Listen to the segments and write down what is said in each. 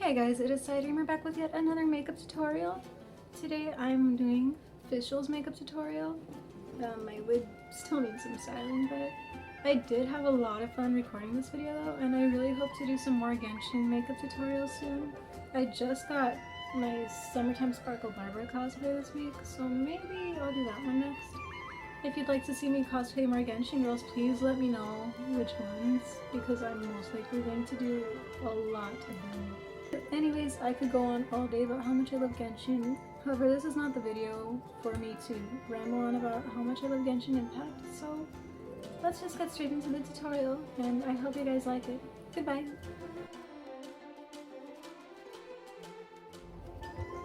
Hey guys, it is PsyDreamer back with yet another makeup tutorial. Today I'm doing Fischl's makeup tutorial. My wig still needs some styling, but I did have a lot of fun recording this video though, and I really hope to do some more Genshin makeup tutorials soon. I just got my Summertime Sparkle Barbara cosplay this week, so maybe I'll do that one next. If you'd like to see me cosplay more Genshin girls, please let me know which ones, because I'm most likely going to do a lot of them. Anyways, I could go on all day about how much I love Genshin. However, this is not the video for me to ramble on about how much I love Genshin Impact, so let's just get straight into the tutorial, and I hope you guys like it. Goodbye!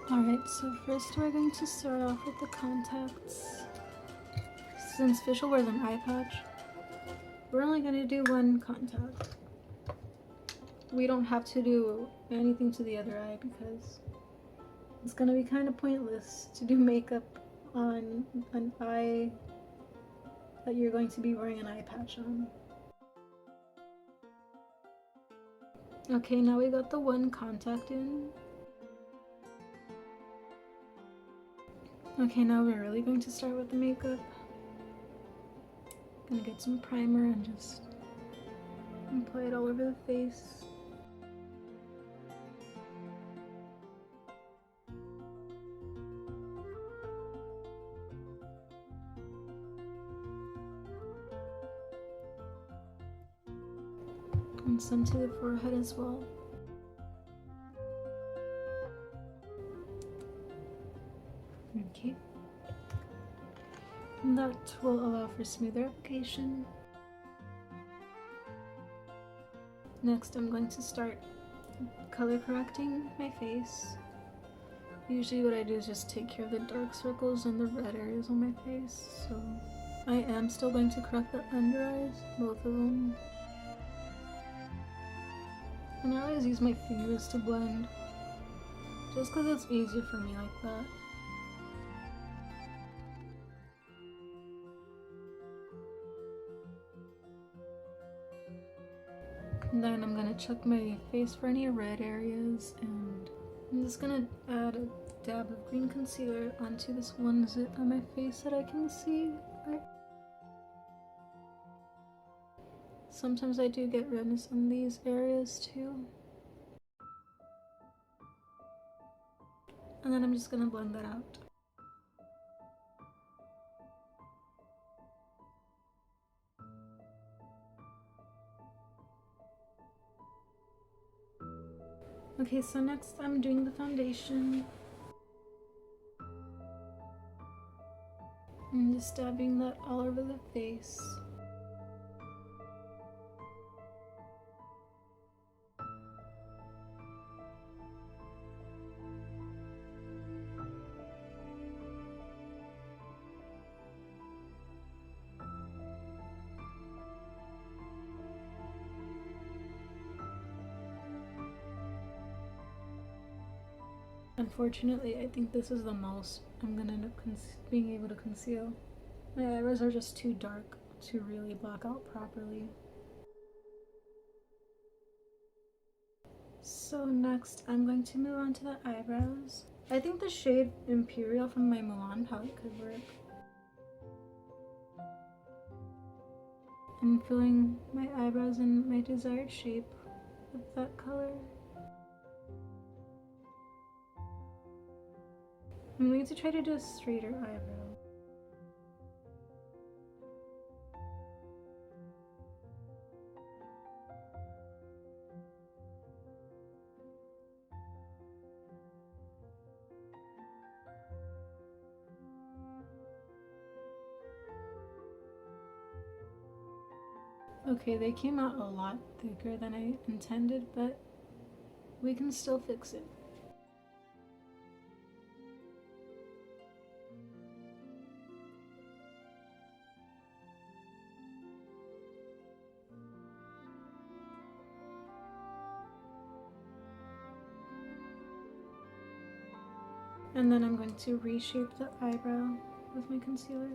Alright, so first we're going to start off with the contacts. Since Fischl wears an eye patch, we're only going to do one contact. We don't have to do anything to the other eye because it's going to be kind of pointless to do makeup on an eye that you're going to be wearing an eye patch on. Okay, now we got the one contact in. Okay, now we're really going to start with the makeup. Gonna get some primer and just apply it all over the face. And some to the forehead as well. Okay. And that will allow for smoother application. Next, I'm going to start color correcting my face. Usually what I do is just take care of the dark circles and the red areas on my face. So I am still going to correct the under eyes, both of them. And I always use my fingers to blend, just because it's easier for me like that. And then I'm gonna check my face for any red areas, and I'm just gonna add a dab of green concealer onto this one zit on my face that I can see. Sometimes I do get redness in these areas too. And then I'm just gonna blend that out. Okay, so next I'm doing the foundation. I'm just dabbing that all over the face. Unfortunately, I think this is the most I'm gonna end up being able to conceal. My eyebrows are just too dark to really block out properly. So next, I'm going to move on to the eyebrows. I think the shade Imperial from my Milan palette could work. I'm filling my eyebrows in my desired shape with that color. I'm going to try to do a straighter eyebrow. Okay, they came out a lot thicker than I intended, but we can still fix it. And then I'm going to reshape the eyebrow with my concealer.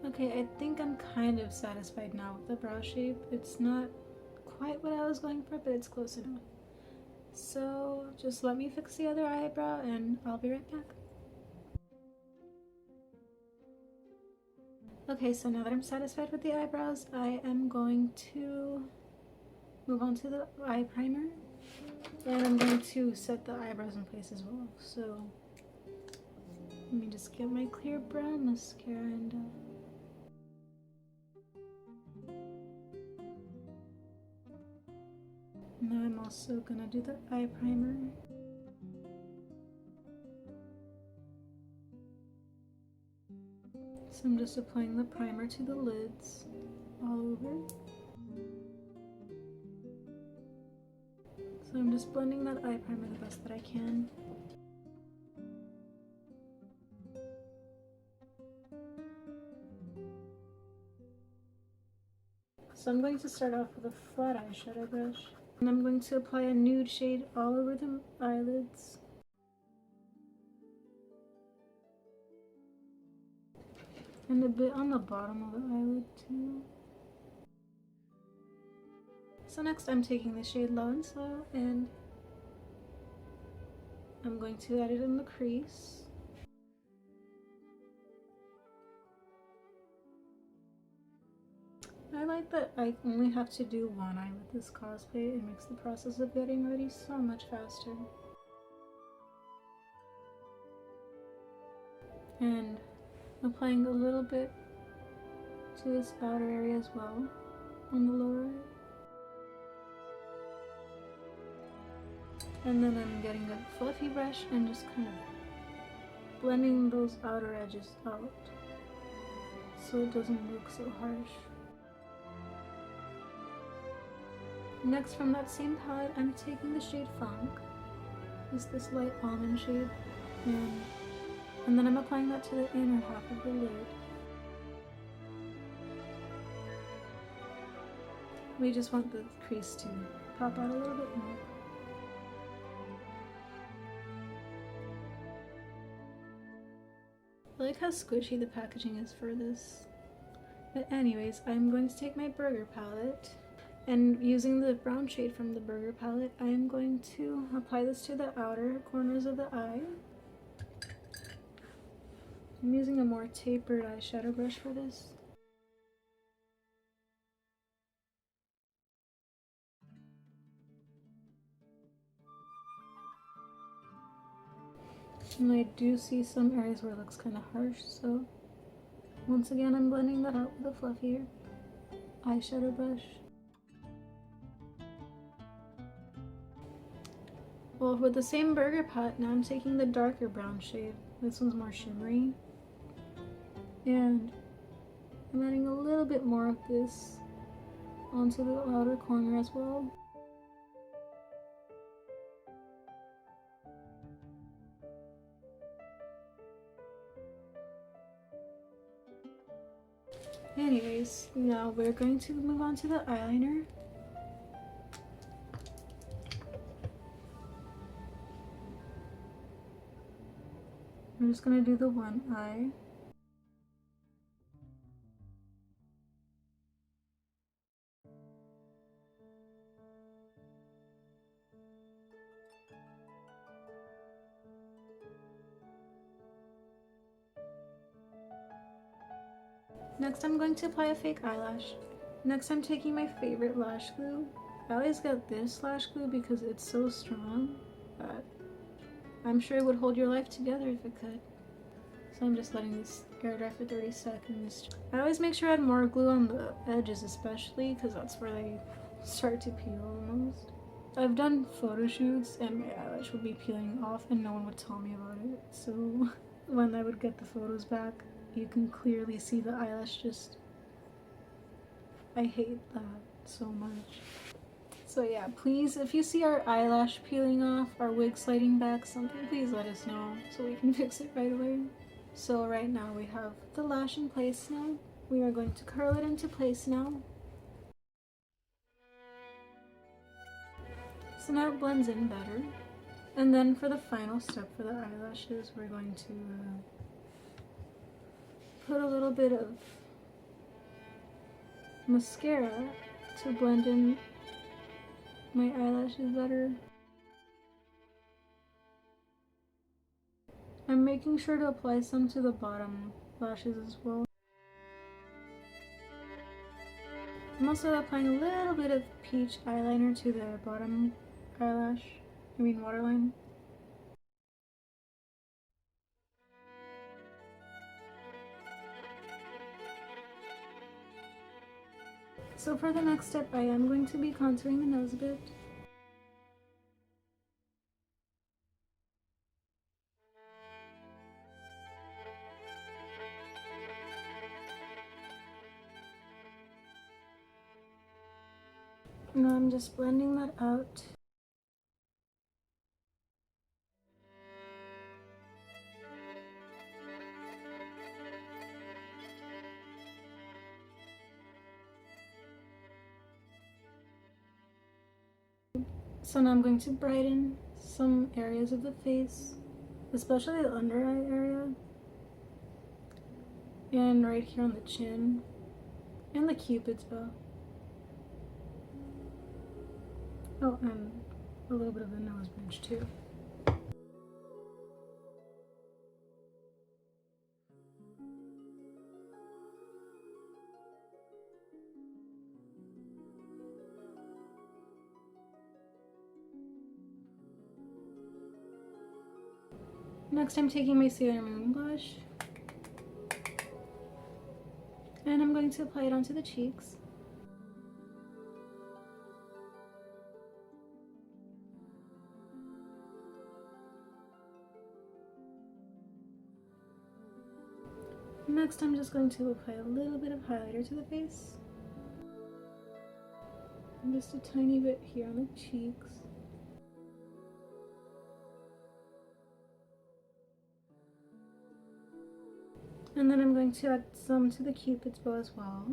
Okay, I think I'm kind of satisfied now with the brow shape. It's not quite what I was going for, but it's close enough. So just let me fix the other eyebrow and I'll be right back. Okay, so now that I'm satisfied with the eyebrows, I am going to move on to the eye primer. And I'm going to set the eyebrows in place as well. So let me just get my clear brown mascara and now I'm also gonna do the eye primer. So I'm just applying the primer to the lids all over. So I'm just blending that eye primer the best that I can. So I'm going to start off with a flat eyeshadow brush. And I'm going to apply a nude shade all over the eyelids. And a bit on the bottom of the eyelid too. So next I'm taking the shade Low and Slow and I'm going to add it in the crease. I like that I only have to do one eye with this cosplay. It makes the process of getting ready so much faster. And applying a little bit to this outer area as well, on the lower eye. And then I'm getting a fluffy brush and just kind of blending those outer edges out so it doesn't look so harsh. Next, from that same palette, I'm taking the shade Funk. It's this light almond shade, and then I'm applying that to the inner half of the lid. We just want the crease to pop out a little bit more. I like how squishy the packaging is for this. But anyways, I'm going to take my Burger palette. And using the brown shade from the Burger palette, I am going to apply this to the outer corners of the eye. I'm using a more tapered eyeshadow brush for this. And I do see some areas where it looks kind of harsh, so once again I'm blending that out with a fluffier eyeshadow brush. Well, with the same Burger palette, now I'm taking the darker brown shade. This one's more shimmery. And I'm adding a little bit more of this onto the outer corner as well. Anyways, now we're going to move on to the eyeliner. I'm just going to do the one eye. Next I'm going to apply a fake eyelash. Next I'm taking my favorite lash glue. I always get this lash glue because it's so strong that I'm sure it would hold your life together if it could. So I'm just letting this air dry for 30 seconds. I always make sure I add more glue on the edges especially because that's where they start to peel the most. I've done photo shoots and my eyelash would be peeling off and no one would tell me about it. So when I would get the photos back, you can clearly see the eyelash just... I hate that so much. So yeah, please, if you see our eyelash peeling off, our wig sliding back, something, please let us know so we can fix it right away. So right now we have the lash in place now. We are going to curl it into place now. So now it blends in better. And then for the final step for the eyelashes, we're going to put a little bit of mascara to blend in my eyelashes better. I'm making sure to apply some to the bottom lashes as well. I'm also applying a little bit of peach eyeliner to the bottom waterline. So for the next step, I am going to be contouring the nose a bit. Now I'm just blending that out. So now I'm going to brighten some areas of the face, especially the under eye area, and right here on the chin, and the cupid's bow. Oh, and a little bit of the nose bridge too. Next, I'm taking my Sailor Moon blush, and I'm going to apply it onto the cheeks. Next, I'm just going to apply a little bit of highlighter to the face. And just a tiny bit here on the cheeks. And then I'm going to add some to the cupid's bow as well.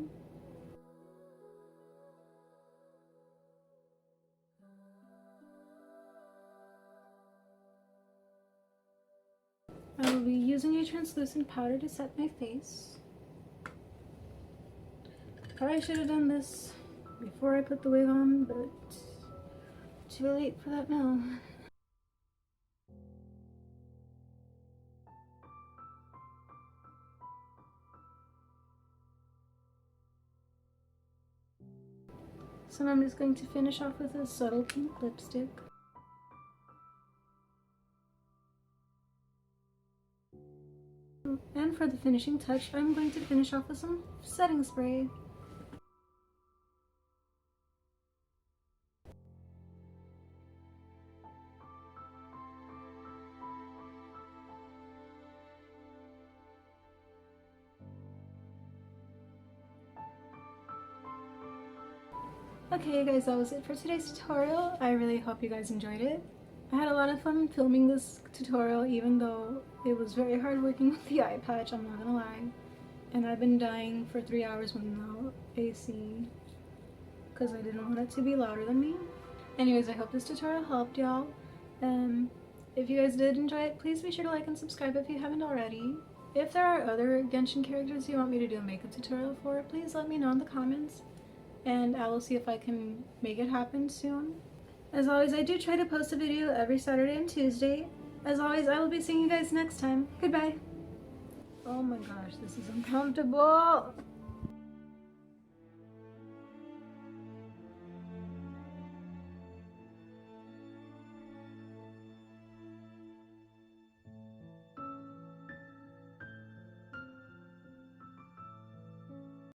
I will be using a translucent powder to set my face. Probably should have done this before I put the wig on, but too late for that now. So now I'm just going to finish off with a subtle pink lipstick. And for the finishing touch, I'm going to finish off with some setting spray. Okay guys, that was it for today's tutorial. I really hope you guys enjoyed it. I had a lot of fun filming this tutorial, even though it was very hard working with the eye patch, I'm not gonna lie. And I've been dying for 3 hours with no AC because I didn't want it to be louder than me. Anyways, I hope this tutorial helped y'all. If you guys did enjoy it, please be sure to like and subscribe if you haven't already. If there are other Genshin characters you want me to do a makeup tutorial for, please let me know in the comments, and I will see if I can make it happen soon. As always, I do try to post a video every Saturday and Tuesday. As always, I will be seeing you guys next time. Goodbye. Oh my gosh, this is uncomfortable.